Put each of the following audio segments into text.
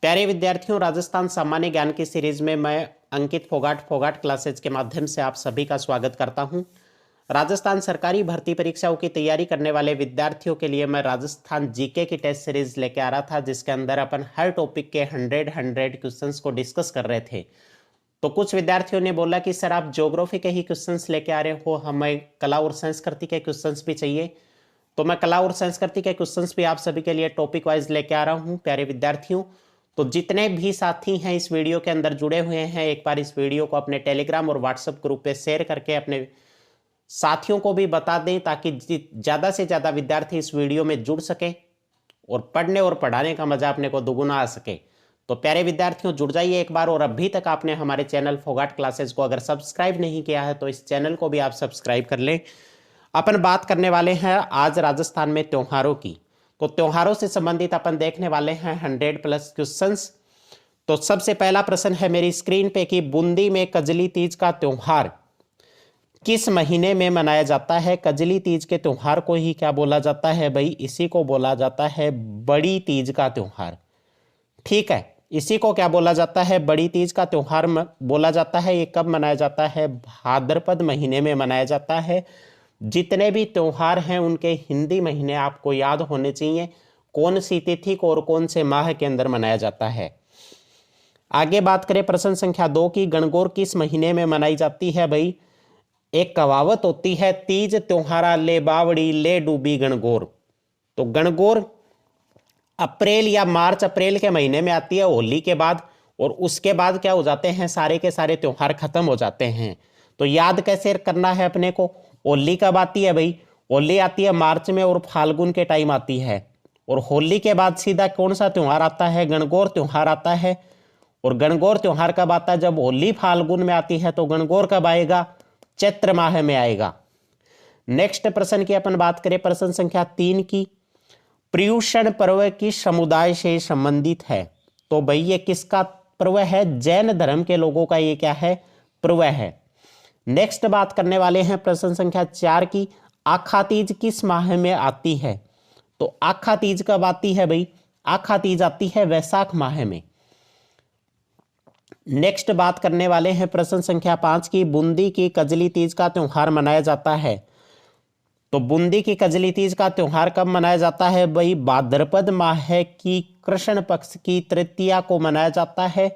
प्यारे विद्यार्थियों, राजस्थान सामान्य ज्ञान की सीरीज में मैं अंकित फोगाट क्लासेज के माध्यम से आप सभी का स्वागत करता हूं। राजस्थान सरकारी भर्ती परीक्षाओं की तैयारी करने वाले विद्यार्थियों के लिए मैं राजस्थान जीके की टेस्ट सीरीज लेके आ रहा था, जिसके अंदर अपन हर टॉपिक के 100 क्वेश्चंस को डिस्कस कर रहे थे। तो कुछ विद्यार्थियों ने बोला कि सर आप ज्योग्राफी के ही क्वेश्चंस लेके आ रहे हो, हमें कला और संस्कृति के क्वेश्चंस भी चाहिए। तो मैं कला और संस्कृति के क्वेश्चंस भी आप सभी के लिए टॉपिक वाइज लेके आ रहा हूं। प्यारे विद्यार्थियों, तो जितने भी साथी हैं इस वीडियो के अंदर जुड़े हुए हैं, एक बार इस वीडियो को अपने टेलीग्राम और व्हाट्सएप ग्रुप पे शेयर करके अपने साथियों को भी बता दें, ताकि ज़्यादा से ज़्यादा विद्यार्थी इस वीडियो में जुड़ सके और पढ़ने और पढ़ाने का मजा अपने को दुगुना आ सके। तो प्यारे विद्यार्थियों, जुड़ जाइए एक बार। और अभी तक आपने हमारे चैनल फोगाट क्लासेस को अगर सब्सक्राइब नहीं किया है तो इस चैनल को भी आप सब्सक्राइब कर लें। अपन बात करने वाले हैं आज राजस्थान में त्योहारों की। तो त्योहारों से संबंधित अपन देखने वाले हैं 100+ क्वेश्चंस। तो सबसे पहला प्रश्न है मेरी स्क्रीन पे कि बूंदी में कजली तीज का त्योहार किस महीने में मनाया जाता है। कजली तीज के त्योहार को ही क्या बोला जाता है भाई? इसी को बोला जाता है बड़ी तीज का त्योहार। ठीक है, इसी को क्या बोला जाता है? बड़ी तीज का त्योहार बोला जाता है। ये कब मनाया जाता है? भाद्रपद महीने में मनाया जाता है। जितने भी त्योहार हैं उनके हिंदी महीने आपको याद होने चाहिए, कौन सी तिथि को और कौन से माह के अंदर मनाया जाता है। आगे बात करें प्रश्न संख्या 2 की, गणगौर किस महीने में मनाई जाती है भाई? एक कहावत होती है, तीज त्योहारा ले बावड़ी ले डूबी गणगौर। तो गणगौर अप्रैल या मार्च अप्रैल के महीने में आती है, होली के बाद, और उसके बाद क्या हो जाते हैं, सारे के सारे त्योहार खत्म हो जाते हैं। तो याद कैसे करना है अपने को? होली कब आती है भाई? होली आती है मार्च में और फाल्गुन के टाइम आती है। और होली के बाद सीधा कौन सा त्योहार आता है? गणगौर त्योहार आता है। और गणगौर त्योहार कब आता है? जब होली फाल्गुन में आती है। तो गणगौर कब आएगा? चैत्र माह में आएगा। नेक्स्ट प्रश्न की अपन बात करें, प्रश्न संख्या 3 की, पर्युषण पर्व किस समुदाय से संबंधित है? तो भाई ये किसका पर्व है? जैन धर्म के लोगों का ये क्या है? पर्व है। नेक्स्ट बात करने वाले हैं प्रश्न संख्या 4 की, आखा तीज किस माह में आती है? तो आखा तीज कब आती है भाई? आखा तीज आती है वैशाख माह में। नेक्स्ट बात करने वाले हैं प्रश्न संख्या 5 की, बूंदी की कजली तीज का त्योहार मनाया जाता है। तो बूंदी की कजली तीज का त्योहार कब मनाया जाता है भाई? भाद्रपद माह की कृष्ण पक्ष की तृतीया को मनाया जाता है।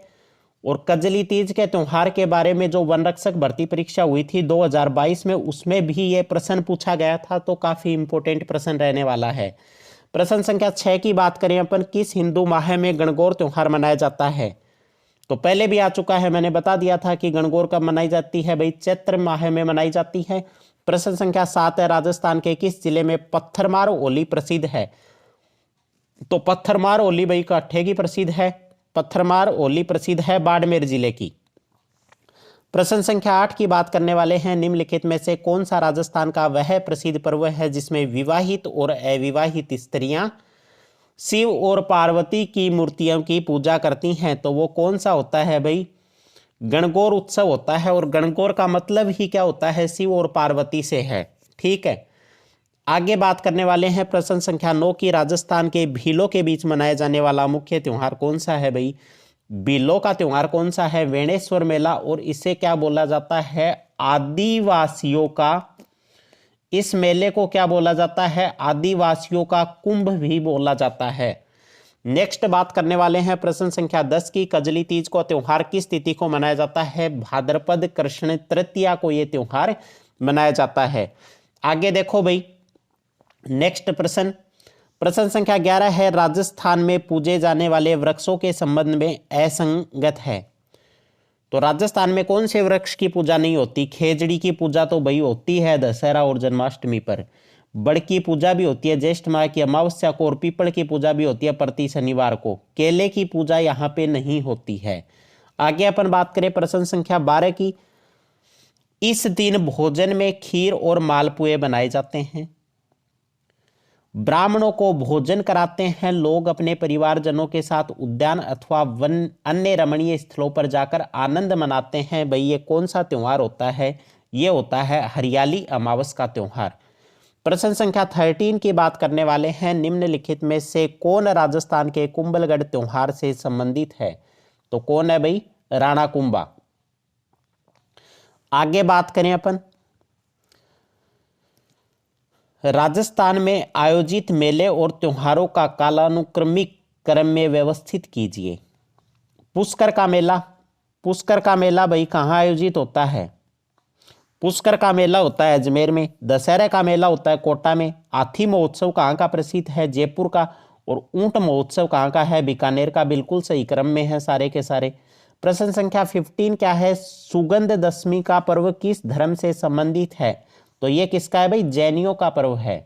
और कजली तीज के त्योहार के बारे में जो वन रक्षक भर्ती परीक्षा हुई थी 2022 में, उसमें भी ये प्रश्न पूछा गया था। तो काफी इंपोर्टेंट प्रश्न रहने वाला है। प्रश्न संख्या 6 की बात करें अपन, किस हिंदू माह में गणगौर त्योहार मनाया जाता है? तो पहले भी आ चुका है, मैंने बता दिया था कि गणगौर कब मनाई जाती है भाई? चैत्र माह में मनाई जाती है। प्रश्न संख्या 7 है, राजस्थान के किस जिले में पत्थरमार होली प्रसिद्ध है? तो पत्थरमार होली भाई काठे की प्रसिद्ध है। पत्थरमार होली प्रसिद्ध है बाड़मेर जिले की। प्रश्न संख्या 8 की बात करने वाले हैं, निम्नलिखित में से कौन सा राजस्थान का वह प्रसिद्ध पर्व है जिसमें विवाहित और अविवाहित स्त्रियां शिव और पार्वती की मूर्तियों की पूजा करती हैं? तो वो कौन सा होता है भाई? गणगौर उत्सव होता है। और गणगौर का मतलब ही क्या होता है? शिव और पार्वती से है। ठीक है, आगे बात करने वाले हैं प्रश्न संख्या 9 की, राजस्थान के भीलों के बीच मनाया जाने वाला मुख्य त्योहार कौन सा है भाई? भीलों का त्योहार कौन सा है? वेणेश्वर मेला। और इसे क्या बोला जाता है? आदिवासियों का, इस मेले को क्या बोला जाता है? आदिवासियों का कुंभ भी बोला जाता है। नेक्स्ट बात करने वाले हैं प्रश्न संख्या 10 की, कजली तीज को त्योहार किस तिथि को मनाया जाता है? भाद्रपद कृष्ण तृतीया को यह त्योहार मनाया जाता है। आगे देखो भाई, नेक्स्ट प्रश्न संख्या 11 है, राजस्थान में पूजे जाने वाले वृक्षों के संबंध में असंगत है। तो राजस्थान में कौन से वृक्ष की पूजा नहीं होती? खेजड़ी की पूजा तो भाई होती है दशहरा और जन्माष्टमी पर। बड़ की पूजा भी होती है ज्येष्ठ माह की अमावस्या को। और पीपल की पूजा भी होती है प्रति शनिवार को। केले की पूजा यहाँ पे नहीं होती है। आगे अपन बात करें प्रश्न संख्या 12 की, इस दिन भोजन में खीर और मालपुए बनाए जाते हैं। ब्राह्मणों को भोजन कराते हैं लोग अपने परिवारजनों के साथ उद्यान अथवा वन अन्य रमणीय स्थलों पर जाकर आनंद मनाते हैं। भाई ये कौन सा त्योहार होता है? ये होता है हरियाली अमावस का त्योहार। प्रश्न संख्या 13 की बात करने वाले हैं, निम्नलिखित में से कौन राजस्थान के कुंभलगढ़ त्योहार से संबंधित है? तो कौन है भाई? राणा कुंभा। आगे बात करें अपन, राजस्थान में आयोजित मेले और त्योहारों का कालानुक्रमिक क्रम में व्यवस्थित कीजिए। पुष्कर का मेला, पुष्कर का मेला भाई कहाँ आयोजित होता है? पुष्कर का मेला होता है अजमेर में। दशहरा का मेला होता है कोटा में। हाथी महोत्सव कहाँ का प्रसिद्ध है? जयपुर का। और ऊंट महोत्सव कहाँ का है? बीकानेर का। बिल्कुल सही क्रम में है सारे के सारे। प्रश्न संख्या 15 क्या है? सुगंध दशमी का पर्व किस धर्म से संबंधित है? तो ये किसका है भाई? जैनियों का पर्व है।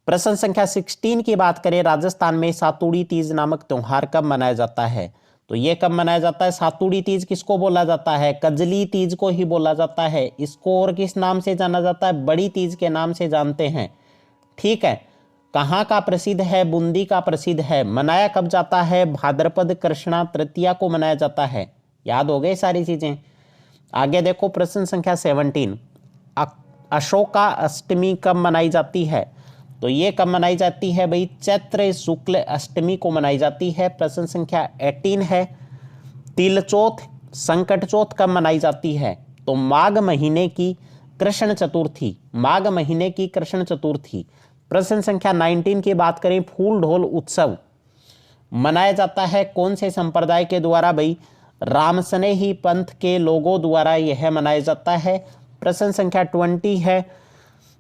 प्रश्न संख्या 16 की बात करें, राजस्थान में सातुड़ी तीज नामक त्योहार कब मनाया जाता है? तो ये कब मनाया जाता है? सातुड़ी तीज किसको बोला जाता है? कजली तीज को ही बोला जाता है। इसको और किस नाम से जाना जाता है? बड़ी तीज के नाम से जानते हैं। ठीक है। कहाँ का प्रसिद्ध है? बूंदी का प्रसिद्ध है। मनाया कब जाता है? भाद्रपद कृष्णा तृतीया को मनाया जाता है। याद हो गए सारी चीजें। आगे देखो प्रश्न संख्या 17, अशोका अष्टमी कब मनाई जाती है? तो ये कब मनाई जाती है भाई? चैत्र शुक्ल अष्टमी को मनाई जाती है। प्रश्न संख्या 18 है, तिलचौथ संकट चौथ कब मनाई जाती है? तो माघ महीने की कृष्ण चतुर्थी, माघ महीने की कृष्ण चतुर्थी। प्रश्न संख्या 19 की बात करें, फूल ढोल उत्सव मनाया जाता है कौन से संप्रदाय के द्वारा भाई? रामसनेही पंथ के लोगों द्वारा यह मनाया जाता है। प्रश्न संख्या 20 है,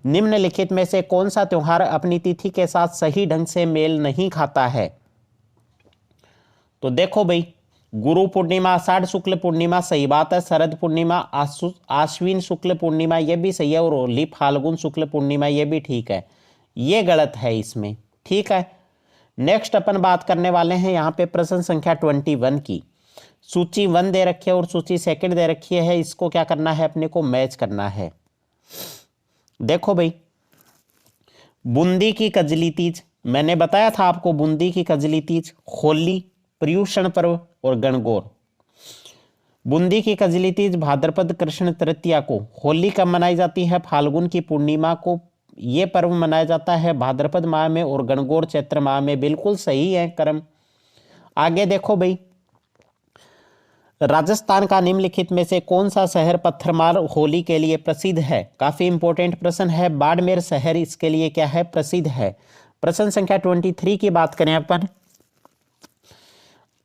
निम्नलिखित में से कौन सा त्योहार अपनी तिथि के साथ सही ढंग से मेल नहीं खाता है? तो देखो भाई, गुरु पूर्णिमा, आषाढ़ शुक्ल पूर्णिमा सही बात है। शरद पूर्णिमा, आश्विन शुक्ल पूर्णिमा ये भी सही है। और होली फाल्गुन शुक्ल पूर्णिमा ये भी ठीक है। ये गलत है इसमें। ठीक है। नेक्स्ट अपन बात करने वाले हैं यहाँ पे प्रश्न संख्या 21 की। सूची 1 दे रखी है और सूची 2 दे रखी है। इसको क्या करना है? अपने को मैच करना है। देखो भाई, बूंदी की कजली तीज, मैंने बताया था आपको बूंदी की कजली तीज, होली, पर्युषण पर्व और गणगौर। बूंदी की कजली तीज भाद्रपद कृष्ण तृतीया को। होली कब मनाई जाती है? फाल्गुन की पूर्णिमा को ये पर्व मनाया जाता है भाद्रपद माह में। और गणगौर चैत्र माह में। बिल्कुल सही है क्रम। आगे देखो भाई, राजस्थान का निम्नलिखित में से कौन सा शहर पत्थरमार होली के लिए प्रसिद्ध है? काफी इंपॉर्टेंट प्रश्न है। बाड़मेर शहर इसके लिए क्या है? प्रसिद्ध है। प्रश्न संख्या 23 की बात करें अपन,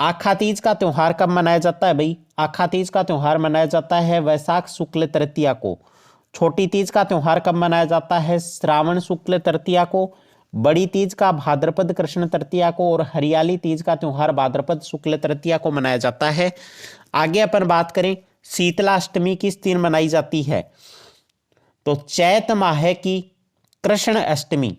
आखा तीज का त्योहार कब मनाया जाता है भाई? आखा तीज का त्योहार मनाया जाता है वैशाख शुक्ल तृतीया को। छोटी तीज का त्योहार कब मनाया जाता है? श्रावण शुक्ल तृतीया को। बड़ी तीज का भाद्रपद कृष्ण तृतीया को। और हरियाली तीज का त्योहार भाद्रपद शुक्ल तृतीया को मनाया जाता है। आगे अपन बात करें, शीतलाष्टमी किस दिन मनाई जाती है? तो चैत माह की कृष्ण अष्टमी,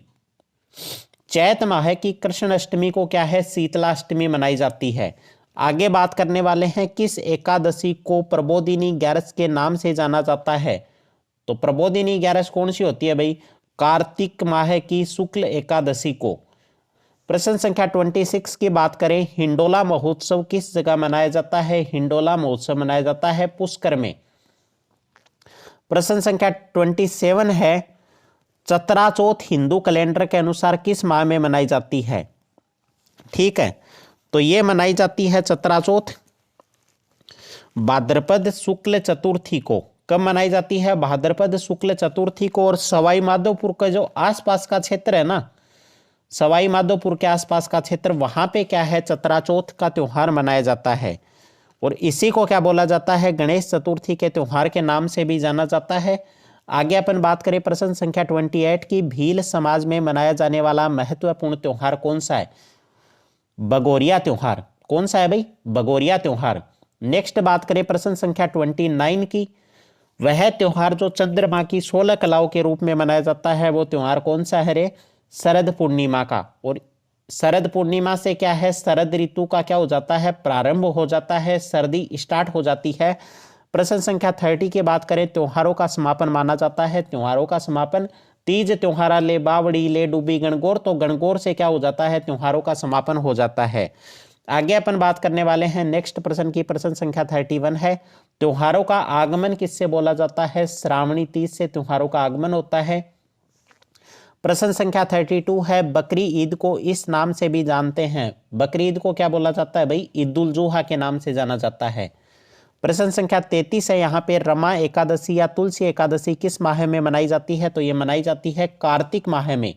चैत माह की कृष्ण अष्टमी को क्या है? शीतलाष्टमी मनाई जाती है। आगे बात करने वाले हैं, किस एकादशी को प्रबोधिनी ग्यारस के नाम से जाना जाता है? तो प्रबोधिनी ग्यारस कौन सी होती है भाई? कार्तिक माह की शुक्ल एकादशी को। प्रश्न संख्या 26 की बात करें, हिंडोला महोत्सव किस जगह मनाया जाता है? हिंडोला महोत्सव मनाया जाता है पुष्कर में। प्रश्न संख्या 27 है, चतरा चौथ हिंदू कैलेंडर के अनुसार किस माह में मनाई जाती है? ठीक है, तो ये मनाई जाती है चतरा चौथ भाद्रपद शुक्ल चतुर्थी को। कब मनाई जाती है? भाद्रपद शुक्ल चतुर्थी को। और सवाई माधोपुर का जो आसपास का क्षेत्र है ना, सवाई माधोपुर के आसपास का क्षेत्र, वहां पे क्या है? चतरा चौथ का त्योहार मनाया जाता है। और इसी को क्या बोला जाता है? गणेश चतुर्थी के त्योहार के नाम से भी जाना जाता है। आगे अपन बात करें प्रश्न संख्या 28 की, भील समाज में मनाया जाने वाला महत्वपूर्ण त्योहार कौन सा है? बगोरिया त्योहार। कौन सा है भाई? बगोरिया त्योहार। नेक्स्ट बात करें प्रश्न संख्या 29 की, वह त्योहार जो चंद्रमा की 16 कलाओं के रूप में मनाया जाता है, वो त्योहार कौन सा है रे? शरद पूर्णिमा का। और शरद पूर्णिमा से क्या है? शरद ऋतु का क्या हो जाता है? प्रारंभ हो जाता है, सर्दी स्टार्ट हो जाती है। प्रश्न संख्या 30 की बात करें, त्योहारों का समापन माना जाता है। त्योहारों का समापन, तीज त्योहारा ले बावड़ी ले डूबी गणगौर, तो गणगौर से क्या हो जाता है? त्योहारों का समापन हो जाता है। आगे अपन बात करने वाले हैं नेक्स्ट प्रश्न की। प्रश्न संख्या 31 है, त्योहारों का आगमन किससे बोला जाता है? श्रावणी तीज से त्योहारों का आगमन होता है। प्रश्न संख्या 32 है, बकरी ईद को इस नाम से भी जानते हैं। बकरी ईद को क्या बोला जाता है भाई? ईद उल जुहा के नाम से जाना जाता है। प्रश्न संख्या 33 है, यहाँ पे रमा एकादशी या तुलसी एकादशी किस माह में मनाई जाती है? तो ये मनाई जाती है कार्तिक माह में।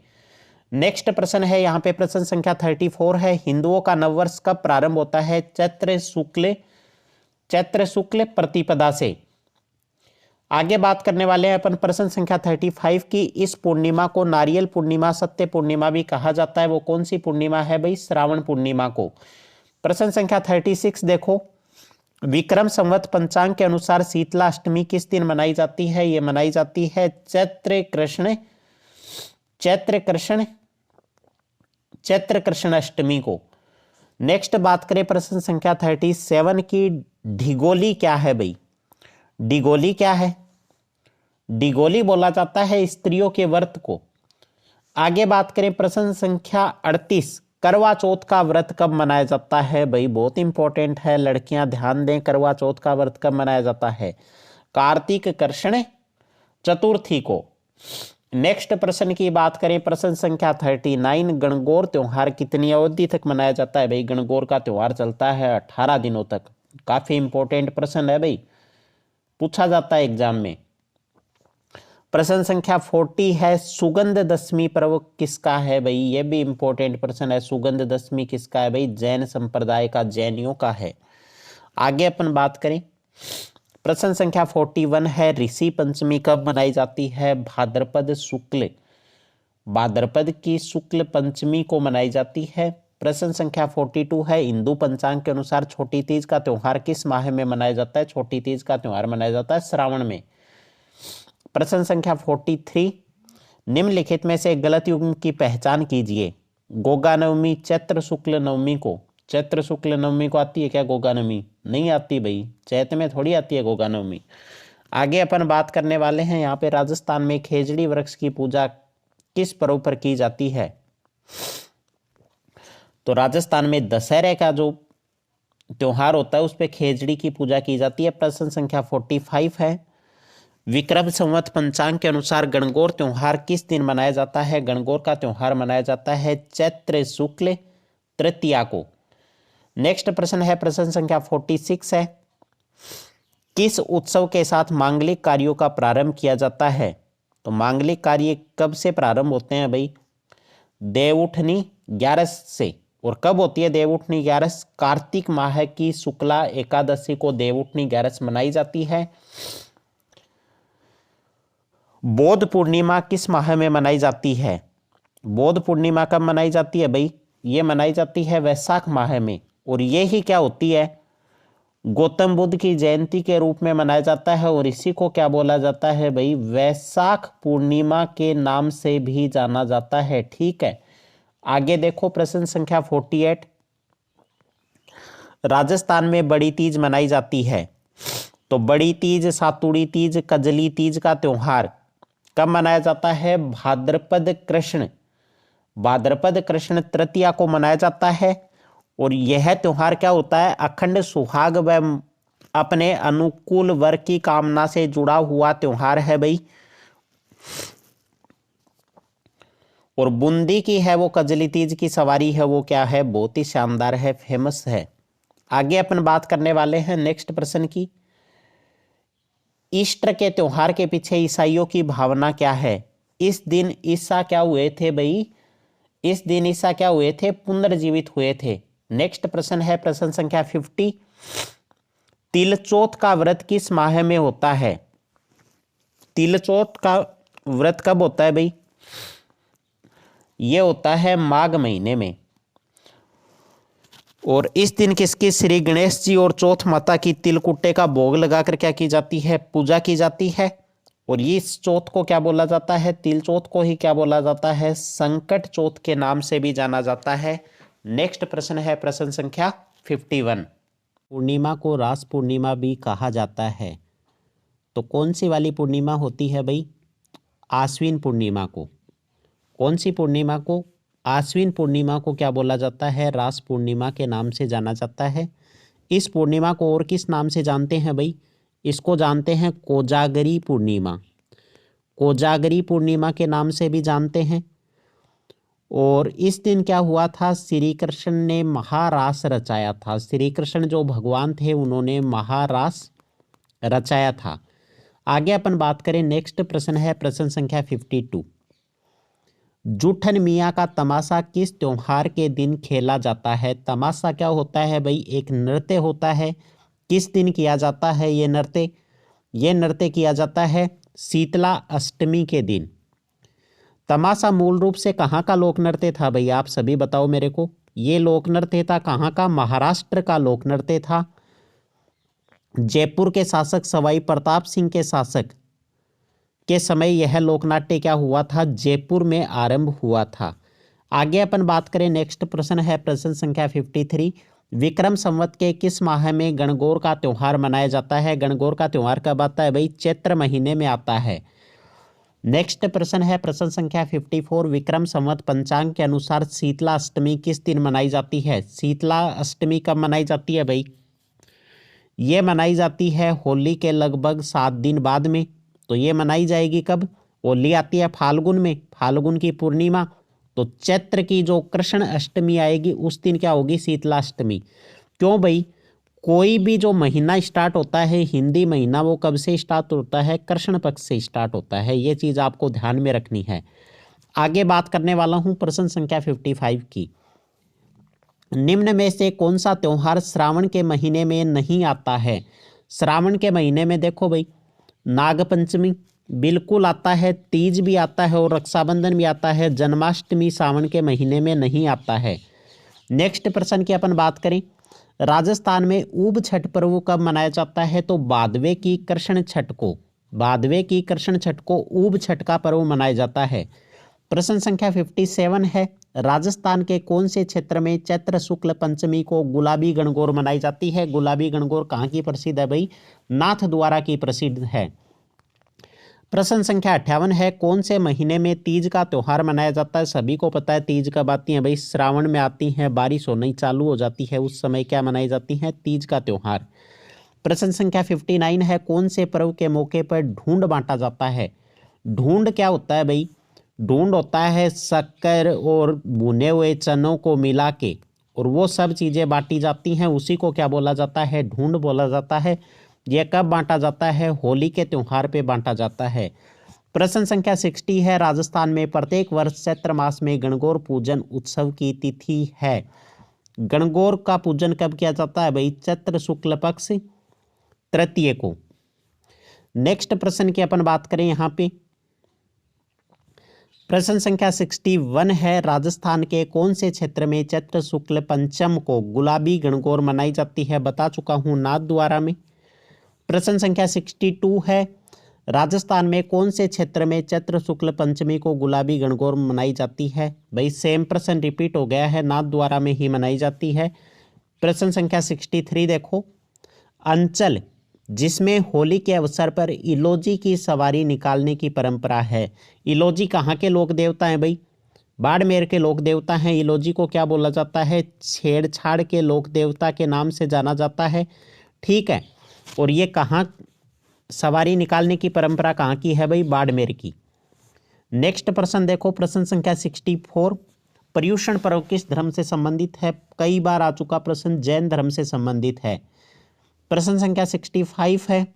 नेक्स्ट प्रश्न है यहाँ पे प्रश्न संख्या 34 है, हिंदुओं का नववर्ष कब प्रारंभ होता है? चैत्र शुक्ल प्रतिपदा से। आगे बात करने वाले हैं अपन प्रश्न संख्या 35 की। इस पूर्णिमा को नारियल पूर्णिमा, सत्य पूर्णिमा भी कहा जाता है। वो कौन सी पूर्णिमा है भाई? श्रावण पूर्णिमा को। प्रश्न संख्या 36 देखो, विक्रम संवत पंचांग के अनुसार शीतला अष्टमी किस दिन मनाई जाती है? ये मनाई जाती है चैत्र कृष्ण अष्टमी को। नेक्स्ट बात करें प्रश्न संख्या 37 की, ढिगोली क्या है भाई? डिगोली क्या है? डिगोली बोला जाता है स्त्रियों के व्रत को। आगे बात करें प्रश्न संख्या 38, करवा चौथ का व्रत कब मनाया जाता है भाई? बहुत इंपॉर्टेंट है, लड़कियां ध्यान दें। करवा चौथ का व्रत कब मनाया जाता है? कार्तिक कृष्ण चतुर्थी को। नेक्स्ट प्रश्न की बात करें प्रश्न संख्या 39, गणगौर त्योहार कितनी अवधि तक मनाया जाता है भाई? गणगौर का त्योहार चलता है 18 दिनों तक। काफी इंपॉर्टेंट प्रश्न है भाई, पूछा जाता है एग्जाम में। प्रश्न संख्या 40 है, सुगंध दशमी पर्व किसका है भाई? ये भी इंपॉर्टेंट प्रश्न है। सुगंध दशमी किसका है भाई? जैन संप्रदाय का, जैनियों का है। आगे अपन बात करें प्रश्न संख्या 41 है, ऋषि पंचमी कब मनाई जाती है? भाद्रपद की शुक्ल पंचमी को मनाई जाती है। प्रश्न संख्या 42 है, हिंदू पंचांग के अनुसार छोटी तीज का त्योहार किस माह में मनाया जाता है? छोटी तीज का त्योहार मनाया जाता है श्रावण में। प्रश्न संख्या 43, निम्नलिखित में से गलत युग्म की पहचान कीजिए। गोगा नवमी चैत्र शुक्ल नवमी को। चैत्र शुक्ल नवमी को आती है क्या गोगा नवमी? नहीं आती भाई, चैत्र में थोड़ी आती है गोगा नवमी। आगे अपन बात करने वाले हैं यहाँ पे राजस्थान में खेजड़ी वृक्ष की पूजा किस पर्व पर की जाती है? तो राजस्थान में दशहरे का जो त्योहार होता है उस पे खेजड़ी की पूजा की जाती है। प्रश्न संख्या 45 है, विक्रम संवत पंचांग के अनुसार गणगौर त्योहार किस दिन मनाया जाता है? गणगौर का त्योहार मनाया जाता है चैत्र शुक्ल तृतीया को। नेक्स्ट प्रश्न है प्रश्न संख्या 46 है, किस उत्सव के साथ मांगलिक कार्यों का प्रारंभ किया जाता है? तो मांगलिक कार्य कब से प्रारंभ होते हैं भाई? देवउठनी 11 से। और कब होती है देवउठनी 11? कार्तिक माह की शुक्ला एकादशी को देवउठनी 11 मनाई जाती है। बौद्ध पूर्णिमा किस माह में मनाई जाती है? बौद्ध पूर्णिमा कब मनाई जाती है भाई? ये मनाई जाती है वैशाख माह में। और ये ही क्या होती है? गौतम बुद्ध की जयंती के रूप में मनाया जाता है। और इसी को क्या बोला जाता है भाई? वैशाख पूर्णिमा के नाम से भी जाना जाता है। ठीक है, आगे देखो प्रश्न संख्या 48, राजस्थान में बड़ी तीज मनाई जाती है। तो बड़ी तीज, सातुड़ी तीज, कजली तीज का त्योहार कब मनाया जाता है? भाद्रपद कृष्ण तृतीया को मनाया जाता है। और यह त्योहार क्या होता है? अखंड सुहाग व अपने अनुकूल वर की कामना से जुड़ा हुआ त्योहार है भाई। और बूंदी की है वो कजली तीज की सवारी है वो क्या है? बहुत ही शानदार है, फेमस है। आगे अपन बात करने वाले हैं नेक्स्ट प्रश्न की, ईस्टर के त्योहार के पीछे ईसाइयों की भावना क्या है? इस दिन ईसा क्या हुए थे भाई? इस दिन ईसा क्या हुए थे? पुनर्जीवित हुए थे। नेक्स्ट प्रश्न है प्रश्न संख्या 50, तिलचौथ का व्रत किस माह में होता है? तिलचौथ का व्रत कब होता है भाई? ये होता है माघ महीने में। और इस दिन किसकी? श्री गणेश जी और चौथ माता की तिलकुट्टे का भोग लगाकर क्या की जाती है? पूजा की जाती है। और ये इस चौथ को क्या बोला जाता है? तिल चौथ को ही क्या बोला जाता है? संकट चौथ के नाम से भी जाना जाता है। नेक्स्ट प्रश्न है प्रश्न संख्या 51, पूर्णिमा को रास पूर्णिमा भी कहा जाता है। तो कौन सी वाली पूर्णिमा होती है भाई? आश्विन पूर्णिमा को। कौन सी पूर्णिमा को? आश्विन पूर्णिमा को क्या बोला जाता है? रास पूर्णिमा के नाम से जाना जाता है। इस पूर्णिमा को और किस नाम से जानते हैं भाई? इसको जानते हैं कोजागरी पूर्णिमा। कोजागरी पूर्णिमा के नाम से भी जानते हैं। और इस दिन क्या हुआ था, श्री कृष्ण ने महारास रचाया था। श्री कृष्ण जो भगवान थे उन्होंने महारास रचाया था। आगे अपन बात करें, नेक्स्ट प्रश्न है प्रश्न संख्या 52। जूठन मियाँ का तमाशा किस त्योहार के दिन खेला जाता है? तमाशा क्या होता है भाई? एक नृत्य होता है। किस दिन किया जाता है ये नृत्य? ये नृत्य किया जाता है शीतला अष्टमी के दिन। तमाशा मूल रूप से कहाँ का लोक नृत्य था भाई? आप सभी बताओ मेरे को। ये लोक नृत्य था कहाँ का? महाराष्ट्र का लोक नृत्य था। जयपुर के शासक सवाई प्रताप सिंह के शासक के समय यह लोकनाट्य क्या हुआ था? जयपुर में आरंभ हुआ था। आगे अपन बात करें, नेक्स्ट प्रश्न है प्रश्न संख्या 53। विक्रम संवत के किस माह में गणगौर का त्योहार मनाया जाता है? गणगौर का त्योहार कब आता है भाई? चैत्र महीने में आता है। नेक्स्ट प्रश्न है प्रश्न संख्या 54। विक्रम संवत पंचांग के अनुसार शीतला अष्टमी किस दिन मनाई जाती है? शीतला अष्टमी कब मनाई जाती है भाई? ये मनाई जाती है होली के लगभग 7 दिन बाद में। तो ये मनाई जाएगी कब? होली आती है फाल्गुन में, फाल्गुन की पूर्णिमा। तो चैत्र की जो कृष्ण अष्टमी आएगी उस दिन क्या होगी? शीतला अष्टमी। क्यों भाई? कोई भी जो महीना स्टार्ट होता है हिंदी महीना, वो कब से स्टार्ट होता है? कृष्ण पक्ष से स्टार्ट होता है। ये चीज़ आपको ध्यान में रखनी है। आगे बात करने वाला हूँ प्रश्न संख्या 55 की। निम्न में से कौन सा त्योहार श्रावण के महीने में नहीं आता है? श्रावण के महीने में देखो भाई, नागपंचमी बिल्कुल आता है, तीज भी आता है और रक्षाबंधन भी आता है। जन्माष्टमी श्रावण के महीने में नहीं आता है। नेक्स्ट प्रश्न की अपन बात करें, राजस्थान में ऊब छठ पर्व कब मनाया जाता है? तो भादवे की कृष्ण छठ को, भादवे की कृष्ण छठ को ऊब छठ का पर्व मनाया जाता है। प्रश्न संख्या 57 है, राजस्थान के कौन से क्षेत्र में चैत्र शुक्ल पंचमी को गुलाबी गणगौर मनाई जाती है? गुलाबी गणगौर कहाँ की प्रसिद्ध है भाई? नाथ द्वारा की प्रसिद्ध है। प्रश्न संख्या 58 है, कौन से महीने में तीज का त्योहार मनाया जाता है? सभी को पता है तीज कब आती है भाई? श्रावण में आती है, बारिश होनी चालू हो जाती है, उस समय क्या मनाई जाती है? तीज का त्योहार। प्रश्न संख्या 59 है, कौन से पर्व के मौके पर ढूंढ बांटा जाता है? ढूंढ क्या होता है भाई? ढूंढ होता है शक्कर और भुने हुए चनों को मिला के और वो सब चीज़ें बांटी जाती हैं, उसी को क्या बोला जाता है? ढूंढ बोला जाता है। यह कब बांटा जाता है? होली के त्योहार पे बांटा जाता है। प्रश्न संख्या 60 है, राजस्थान में प्रत्येक वर्ष चैत्र मास में गणगौर पूजन उत्सव की तिथि है। गणगौर का पूजन कब किया जाता है भाई? चैत्र शुक्ल पक्ष तृतीय को। नेक्स्ट प्रश्न की अपन बात करें यहाँ पे, प्रश्न संख्या 61 है, राजस्थान के कौन से क्षेत्र में चैत्र शुक्ल पंचम को गुलाबी गणगौर मनाई जाती है? बता चुका हूँ, नाथ द्वारा में। प्रश्न संख्या 62 है, राजस्थान में कौन से क्षेत्र में चैत्र शुक्ल पंचमी को गुलाबी गणगौर मनाई जाती है? भाई सेम प्रश्न रिपीट हो गया है, नाथ द्वारा में ही मनाई जाती है। प्रश्न संख्या 63 देखो, अंचल जिसमें होली के अवसर पर इलोजी की सवारी निकालने की परंपरा है। इलोजी कहाँ के लोक देवता हैं भाई? बाड़मेर के लोक देवता हैं। इलोजी को क्या बोला जाता है? छेड़छाड़ के लोक देवता के नाम से जाना जाता है। ठीक है, और ये कहाँ सवारी निकालने की परंपरा कहाँ की है भाई? बाड़मेर की। नेक्स्ट प्रश्न देखो, प्रश्न संख्या 64, पर्युषण पर्व किस धर्म से संबंधित है? कई बार आ चुका प्रश्न, जैन धर्म से संबंधित है। प्रश्न संख्या 65 है,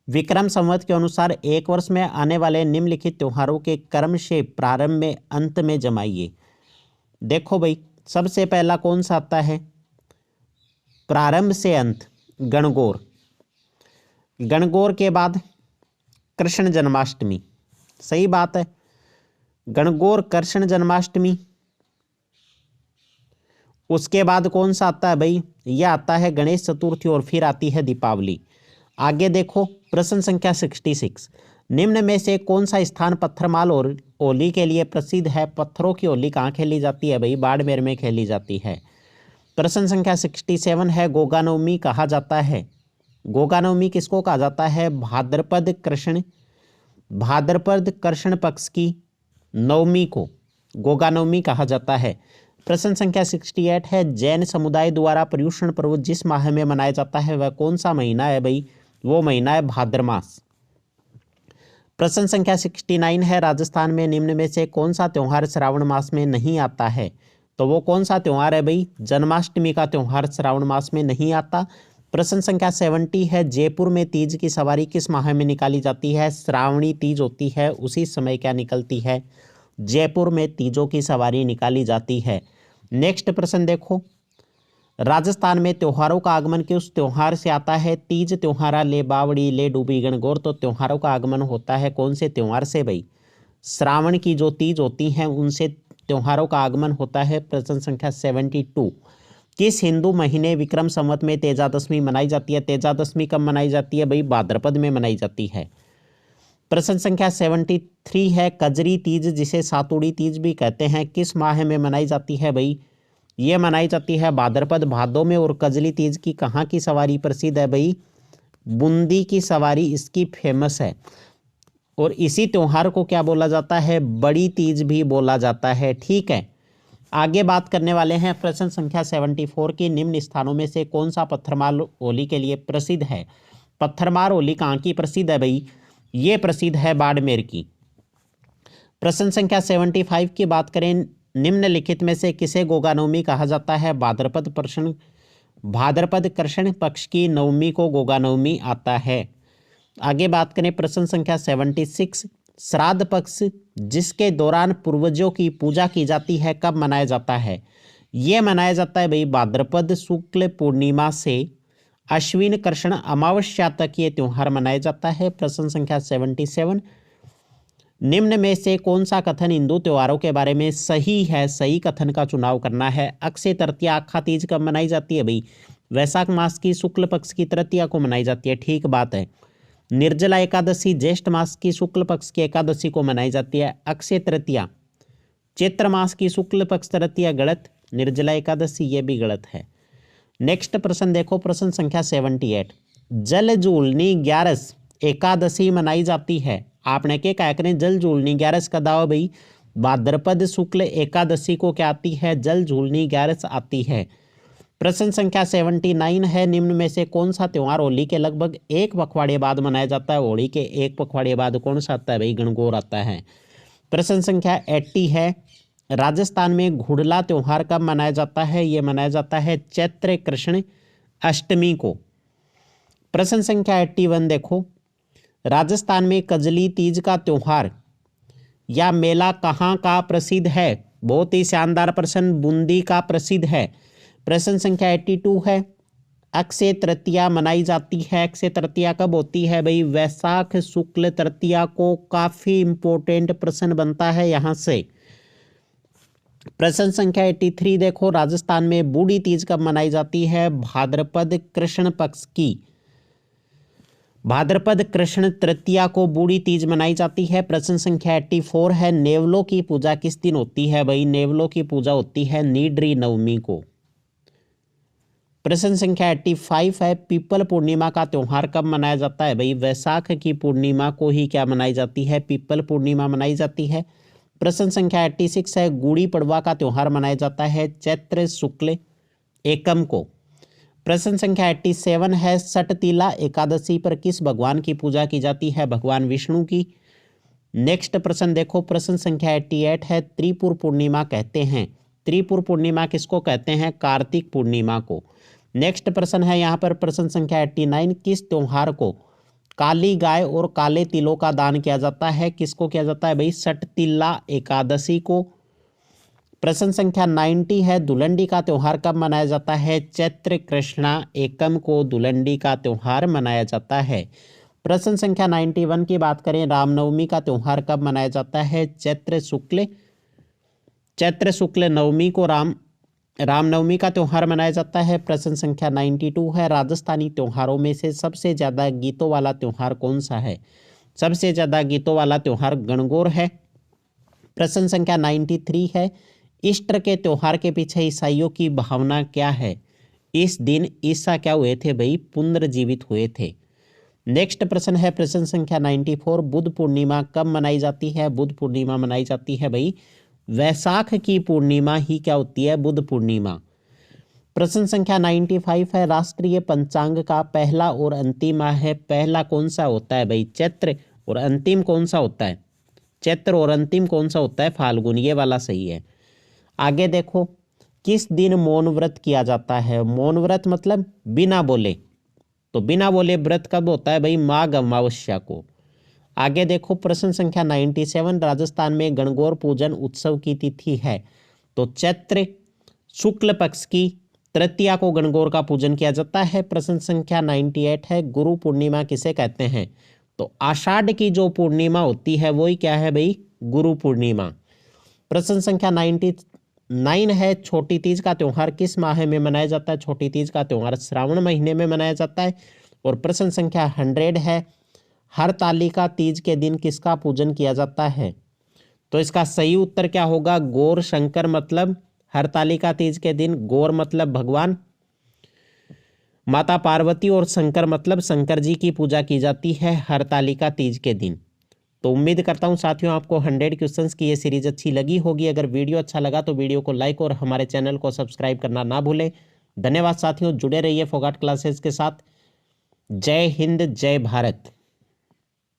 विक्रम संवत के अनुसार एक वर्ष में आने वाले निम्नलिखित त्योहारों के क्रम से प्रारंभ में अंत में जमाइए। देखो भाई, सबसे पहला कौन सा आता है? प्रारंभ से अंत, गणगौर। गणगौर के बाद कृष्ण जन्माष्टमी। सही बात है, गणगौर कृष्ण जन्माष्टमी। उसके बाद कौन सा आता है भाई? यह आता है गणेश चतुर्थी और फिर आती है दीपावली। आगे देखो, प्रश्न संख्या 66, निम्न में से कौन सा स्थान पत्थरमाल और होली के लिए प्रसिद्ध है? पत्थरों की होली कहाँ खेली जाती है भाई? बाड़मेर में खेली जाती है। प्रश्न संख्या 67 है, गोगा नवमी कहा जाता है। गोगा नवमी किसको कहा जाता है? भाद्रपद कृष्ण पक्ष की नवमी को गोगा नवमी कहा जाता है। प्रश्न संख्या 68 है, जैन समुदाय द्वारा पर्युषण पर्व जिस माह में मनाया जाता है वह कौन सा महीना है भाई? वो महीना है भाद्र मास। प्रश्न संख्या 69 है, राजस्थान में निम्न में से कौन सा त्यौहार श्रावण मास में नहीं आता है? तो वो कौन सा त्यौहार है भाई? जन्माष्टमी का त्यौहार श्रावण मास में नहीं आता। प्रश्न संख्या 70 है, जयपुर में तीज की सवारी किस माह में निकाली जाती है? श्रावणी तीज होती है, उसी समय क्या निकलती है? जयपुर में तीजों की सवारी निकाली जाती है। नेक्स्ट प्रश्न देखो, राजस्थान में त्योहारों का आगमन किस त्योहार से आता है? तीज त्योहारा ले बावड़ी ले डूबी गणगौर। तो त्योहारों का आगमन होता है कौन से त्योहार से भाई? श्रावण की जो तीज होती हैं उनसे त्योहारों का आगमन होता है। प्रश्न संख्या 72, किस हिंदू महीने विक्रम संवत में तेजादशमी मनाई जाती है? तेजादशमी कब मनाई जाती है भाई? भाद्रपद में मनाई जाती है। प्रश्न संख्या 73 है, कजरी तीज जिसे सातुड़ी तीज भी कहते हैं किस माह में मनाई जाती है भाई? ये मनाई जाती है भाद्रपद भादों में। और कजली तीज की कहाँ की सवारी प्रसिद्ध है भाई? बूंदी की सवारी इसकी फेमस है। और इसी त्योहार को क्या बोला जाता है? बड़ी तीज भी बोला जाता है। ठीक है, आगे बात करने वाले हैं प्रश्न संख्या 74 की, निम्न स्थानों में से कौन सा पत्थरमार होली के लिए प्रसिद्ध है? पत्थरमार होली कहाँ की प्रसिद्ध है भाई? ये प्रसिद्ध है बाड़मेर की। प्रश्न संख्या 75 की बात करें, निम्नलिखित में से किसे गोगा नवमी कहा जाता है? भाद्रपद कृष्ण पक्ष की नवमी को गोगा नवमी आता है। आगे बात करें प्रश्न संख्या 76, श्राद्ध पक्ष जिसके दौरान पूर्वजों की पूजा की जाती है कब मनाया जाता है? ये मनाया जाता है भाई भाद्रपद शुक्ल पूर्णिमा से अश्विन कृष्ण अमावस्या तक ये त्यौहार मनाया जाता है। प्रश्न संख्या 77, निम्न में से कौन सा कथन हिंदू त्योहारों के बारे में सही है? सही कथन का चुनाव करना है। अक्षय तृतीया अखा तीज कब मनाई जाती है भाई? वैशाख मास की शुक्ल पक्ष की तृतीया को मनाई जाती है। ठीक बात है। निर्जला एकादशी ज्येष्ठ मास की शुक्ल पक्ष की एकादशी को मनाई जाती है। अक्षय तृतीया चैत्र मास की शुक्ल पक्ष तृतीया गलत, निर्जला एकादशी ये भी गलत है। नेक्स्ट प्रश्न देखो, प्रश्न संख्या 78, जल जूलनी ग्यारस एकादशी मनाई जाती है। आपने क्या कहा करें? जल झूलनी ग्यारस का दावा भाई भाद्रपद शुक्ल एकादशी को क्या आती है? जल झूलनी ग्यारस आती है। प्रश्न संख्या 79 है, निम्न में से कौन सा त्यौहार होली के लगभग एक पखवाड़े बाद मनाया जाता है? होली के एक पखवाड़े बाद कौन सा आता है भाई? गणगौर आता है। प्रश्न संख्या 80 है, राजस्थान में घुड़ला त्यौहार कब मनाया जाता है? ये मनाया जाता है चैत्र कृष्ण अष्टमी को। प्रश्न संख्या 81 देखो, राजस्थान में कजली तीज का त्यौहार या मेला कहाँ का प्रसिद्ध है? बहुत ही शानदार प्रश्न, बूंदी का प्रसिद्ध है। प्रश्न संख्या 82 है, अक्षय तृतीया मनाई जाती है। अक्षय तृतीया कब होती है भाई? वैशाख शुक्ल तृतीया को। काफी इंपॉर्टेंट प्रश्न बनता है यहां से। प्रश्न संख्या 83 देखो, राजस्थान में बूढ़ी तीज कब मनाई जाती है? भाद्रपद कृष्ण पक्ष की। भाद्रपद कृष्ण तृतीया को बूढ़ी तीज मनाई जाती है। प्रश्न संख्या 84 है, नेवलों की पूजा किस दिन होती है भाई? नेवलों की पूजा होती है नीडरी नवमी को। प्रश्न संख्या 85 है, पीपल पूर्णिमा का त्यौहार कब मनाया जाता है भाई? वैशाख की पूर्णिमा को ही क्या मनाई जाती है? पीपल पूर्णिमा मनाई जाती है। प्रश्न संख्या 86 है, गुड़ी पड़वा का त्यौहार मनाया जाता है चैत्र शुक्ल एकम को। प्रश्न संख्या 87 है, सटतीला एकादशी पर किस भगवान की पूजा की जाती है? भगवान विष्णु की। नेक्स्ट प्रश्न देखो, प्रश्न संख्या 88 है, त्रिपुर पूर्णिमा कहते हैं। त्रिपुर पूर्णिमा किसको कहते हैं? कार्तिक पूर्णिमा को। नेक्स्ट प्रश्न है यहाँ पर प्रश्न संख्या 89, किस त्योहार को काली गाय और काले तिलों का दान किया जाता है? किसको किया जाता है भाई? सटतीला एकादशी को। प्रश्न संख्या 90 है, धुलंडी का त्यौहार कब मनाया जाता है? चैत्र कृष्णा एकम को धुलंडी का त्यौहार मनाया जाता है। प्रश्न संख्या 91 की बात करें, रामनवमी का त्यौहार कब मनाया जाता है? चैत्र शुक्ल नवमी को रामनवमी का त्यौहार मनाया जाता है। प्रश्न संख्या 92 है, राजस्थानी त्योहारों में से सबसे ज़्यादा गीतों वाला त्यौहार कौन सा है? सबसे ज़्यादा गीतों वाला त्यौहार गणगौर है। प्रश्न संख्या 93 है, ईस्टर के त्यौहार के पीछे ईसाइयों की भावना क्या है? इस दिन ईसा क्या हुए थे भाई? पुनर्जीवित हुए थे। नेक्स्ट प्रश्न है प्रश्न संख्या 94, बुद्ध पूर्णिमा कब मनाई जाती है? बुद्ध पूर्णिमा मनाई जाती है भाई वैशाख की पूर्णिमा ही क्या होती है? बुद्ध पूर्णिमा। प्रश्न संख्या 95 है, राष्ट्रीय पंचांग का पहला और अंतिम माह है। पहला कौन सा होता है भाई? चैत्र और अंतिम कौन सा होता है? चैत्र। और अंतिम कौन सा होता है? फाल्गुन। ये वाला सही है। आगे देखो, किस दिन मौन व्रत किया जाता है? मौन व्रत मतलब बिना बोले। तो बिना बोले व्रत कब होता है भाई? माघ अमावस्या को। आगे देखो, प्रश्न संख्या 97, राजस्थान में गणगौर पूजन उत्सव की तिथि है। तो चैत्र शुक्ल पक्ष की तृतीया को गणगौर का पूजन किया जाता है। प्रश्न संख्या 98 है, गुरु पूर्णिमा किसे कहते हैं? तो आषाढ़ की जो पूर्णिमा होती है वही क्या है भाई? गुरु पूर्णिमा। प्रश्न संख्या 99 है, छोटी तीज का त्योहार किस माह में मनाया जाता है? छोटी तीज का त्योहार श्रावण महीने में मनाया जाता है। और प्रश्न संख्या 100 है, हरतालिका तीज के दिन किसका पूजन किया जाता है? तो इसका सही उत्तर क्या होगा? गौर शंकर, मतलब हरतालिका तीज के दिन गौर मतलब भगवान माता पार्वती और शंकर मतलब शंकर जी की पूजा की जाती है हरतालिका तीज के दिन। तो उम्मीद करता हूं साथियों आपको 100 क्वेश्चंस की ये सीरीज अच्छी लगी होगी। अगर वीडियो अच्छा लगा तो वीडियो को लाइक और हमारे चैनल को सब्सक्राइब करना ना भूलें। धन्यवाद साथियों, जुड़े रहिए फोगाट क्लासेस के साथ। जय हिंद, जय भारत।